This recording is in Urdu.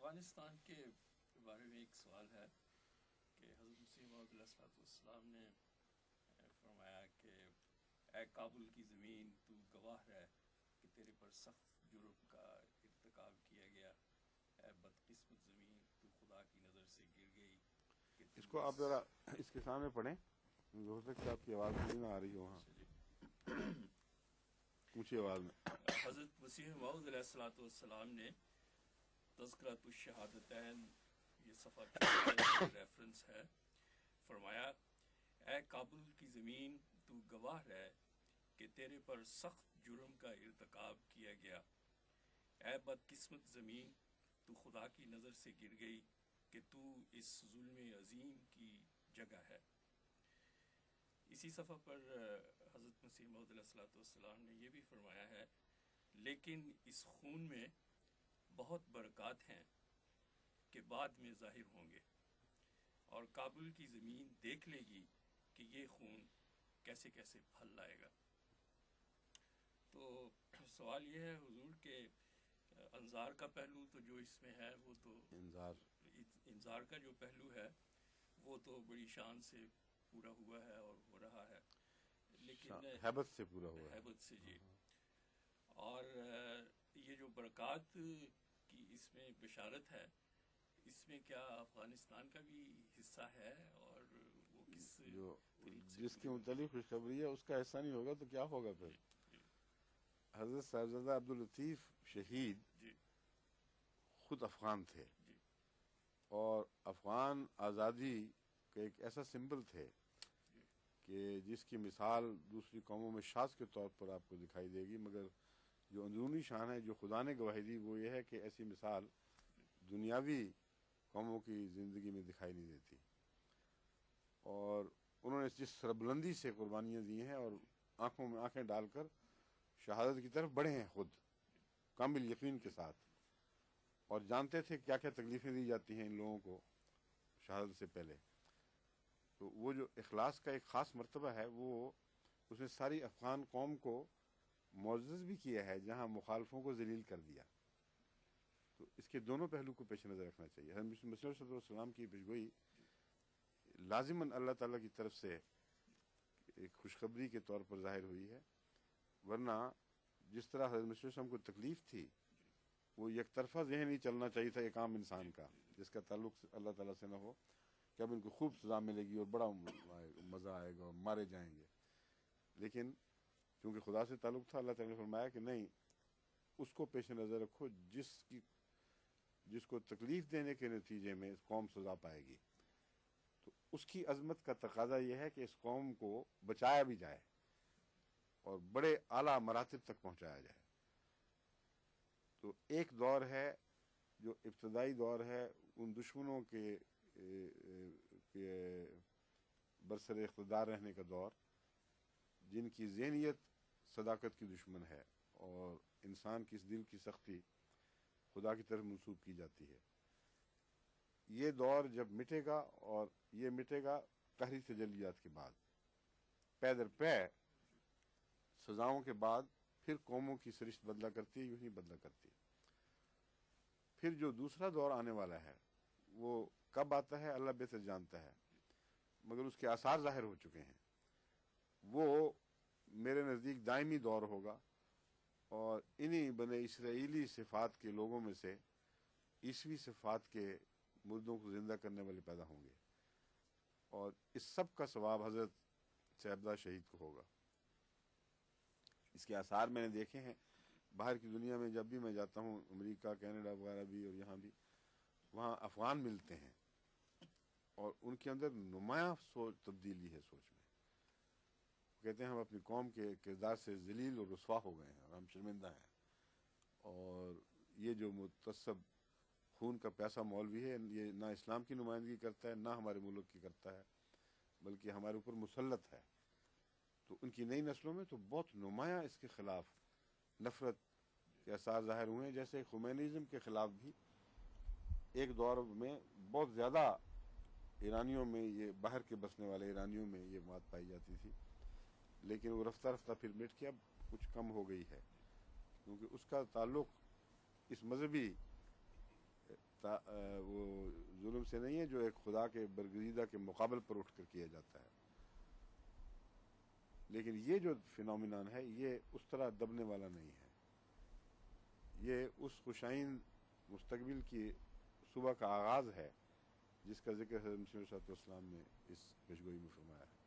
افغانستان کے بارے میں ایک سوال ہے کہ حضرت مسیح موعود علیہ السلام نے فرمایا کہ اے کابل کی زمین تو گواہ رہ کہ تیرے پر سخت جرم کا ارتکاب کیا گیا، اے بدقسمت زمین تو خدا کی نظر سے گر گئی کہ اس کو آپ ذرا اس کے سامنے پڑھیں، ہو سکتا ہے آپ کی آواز نہیں نہ آ رہی ہو. وہاں اونچی آواز میں. حضرت مسیح موعود علیہ السلام نے تذکرۃ الشہادتین، یہ صفحہ 44 ریفرنس ہے، فرمایا اے کابل کی زمین تو گواہ رہ کہ تیرے پر سخت جرم کا ارتکاب کیا گیا، اے بدقسمت زمین تو خدا کی نظر سے گر گئی کہ تو اس ظلم عظیم کی جگہ ہے. اسی صفحہ پر حضرت مسیح موعود علیہ السلام نے یہ بھی فرمایا ہے لیکن اس خون میں بہت برکات ہیں کہ بعد میں ظاہر ہوں گے، اور کابل کی زمین دیکھ لے گی کہ یہ خون کیسے کیسے پھل لائے گا. تو سوال یہ ہے حضور کہ انذار کا پہلو تو جو اس میں ہے وہ تو انذار کا جو پہلو ہے وہ تو بڑی شان سے پورا ہوا ہے اور ہو رہا ہے، لیکن ہیبت سے پورا ہوا ہے. ہیبت سے جی. اور یہ جو برکات کی اس میں بشارت ہے، اس میں کیا افغانستان کا بھی حصہ ہے اور وہ کس جو طریق سے جس کے متعلق خوشخبری ہے اس کا ایسا نہیں ہوگا تو کیا ہوگا پھر؟ حضرت صاحبزادہ عبداللطیف شہید جی خود افغان تھے جی اور افغان آزادی کا ایک ایسا سمبل تھے کہ جس کی مثال دوسری قوموں میں شاذ کے طور پر آپ کو دکھائی دے گی، مگر جو اندرونی شان ہے جو خدا نے گواہی دی وہ یہ ہے کہ ایسی مثال دنیاوی قوموں کی زندگی میں دکھائی نہیں دیتی. اور انہوں نے جس سربلندی سے قربانیاں دی ہیں اور آنکھوں میں آنکھیں ڈال کر شہادت کی طرف بڑھے ہیں خود کامل یقین کے ساتھ، اور جانتے تھے کیا کیا تکلیفیں دی جاتی ہیں ان لوگوں کو شہادت سے پہلے. تو وہ جو اخلاص کا ایک خاص مرتبہ ہے وہ اس نے ساری افغان قوم کو معزز بھی کیا ہے جہاں مخالفوں کو ذلیل کر دیا. تو اس کے دونوں پہلو کو پیش نظر رکھنا چاہیے. حضرت مسیح صلی اللہ علیہ وسلم کی پیشگوئی لازماً اللہ تعالیٰ کی طرف سے ایک خوشخبری کے طور پر ظاہر ہوئی ہے، ورنہ جس طرح حضرت مسیح صلی اللہ علیہ وسلم کو تکلیف تھی وہ یک طرفہ ذہن ہی چلنا چاہیے تھا ایک عام انسان کا جس کا تعلق اللہ تعالیٰ سے نہ ہو کہ اب ان کو خوب سزا ملے گی اور بڑا مزہ آئے گا اور مارے جائیں گے. لیکن چونکہ خدا سے تعلق تھا، اللہ تعالیٰ نے فرمایا کہ نہیں، اس کو پیش نظر رکھو جس کو تکلیف دینے کے نتیجے میں قوم سزا پائے گی. تو اس کی عظمت کا تقاضا یہ ہے کہ اس قوم کو بچایا بھی جائے اور بڑے اعلیٰ مراتب تک پہنچایا جائے. تو ایک دور ہے جو ابتدائی دور ہے ان دشمنوں کے برسر اقتدار رہنے کا دور، جن کی ذہنیت صداقت کی دشمن ہے اور انسان کی اس دل کی سختی خدا کی طرف منسوب کی جاتی ہے. یہ دور جب مٹے گا، اور یہ مٹے گا قہری تجلیات کے بعد، پے در پے سزاؤں کے بعد، پھر قوموں کی سرشت بدلا کرتی ہے، یوں ہی بدلا کرتی ہے. پھر جو دوسرا دور آنے والا ہے وہ کب آتا ہے اللہ بہتر جانتا ہے، مگر اس کے آثار ظاہر ہو چکے ہیں. وہ میرے نزدیک دائمی دور ہوگا، اور انہی بنے اسرائیلی صفات کے لوگوں میں سے عیسوی صفات کے مردوں کو زندہ کرنے والے پیدا ہوں گے، اور اس سب کا ثواب حضرت صاحبزادہ شہید کو ہوگا. اس کے آثار میں نے دیکھے ہیں باہر کی دنیا میں. جب بھی میں جاتا ہوں امریکہ، کینیڈا وغیرہ بھی، اور یہاں بھی، وہاں افغان ملتے ہیں اور ان کے اندر نمایاں تبدیلی ہے سوچ میں. کہتے ہیں ہم اپنی قوم کے کردار سے ذلیل اور رسوا ہو گئے ہیں اور ہم شرمندہ ہیں، اور یہ جو متصب خون کا پیاسہ مولوی ہے یہ نہ اسلام کی نمائندگی کرتا ہے، نہ ہمارے ملک کی کرتا ہے، بلکہ ہمارے اوپر مسلط ہے. تو ان کی نئی نسلوں میں تو بہت نمایاں اس کے خلاف نفرت کے آثار ظاہر ہوئے ہیں. جیسے خمینیزم کے خلاف بھی ایک دور میں بہت زیادہ ایرانیوں میں، یہ باہر کے بسنے والے ایرانیوں میں یہ بات پائی جاتی تھی، لیکن وہ رفتہ رفتہ پھر مٹ کے اب کچھ کم ہو گئی ہے، کیونکہ اس کا تعلق اس مذہبی وہ ظلم سے نہیں ہے جو ایک خدا کے برگزیدہ کے مقابل پر اٹھ کر کیا جاتا ہے، لیکن یہ جو فینومینان ہے یہ اس طرح دبنے والا نہیں ہے، یہ اس خوشائن مستقبل کی صبح کا آغاز ہے جس کا ذکر حضرت مسیح علیہ السلام نے اس پیشگوئی میں فرمایا ہے۔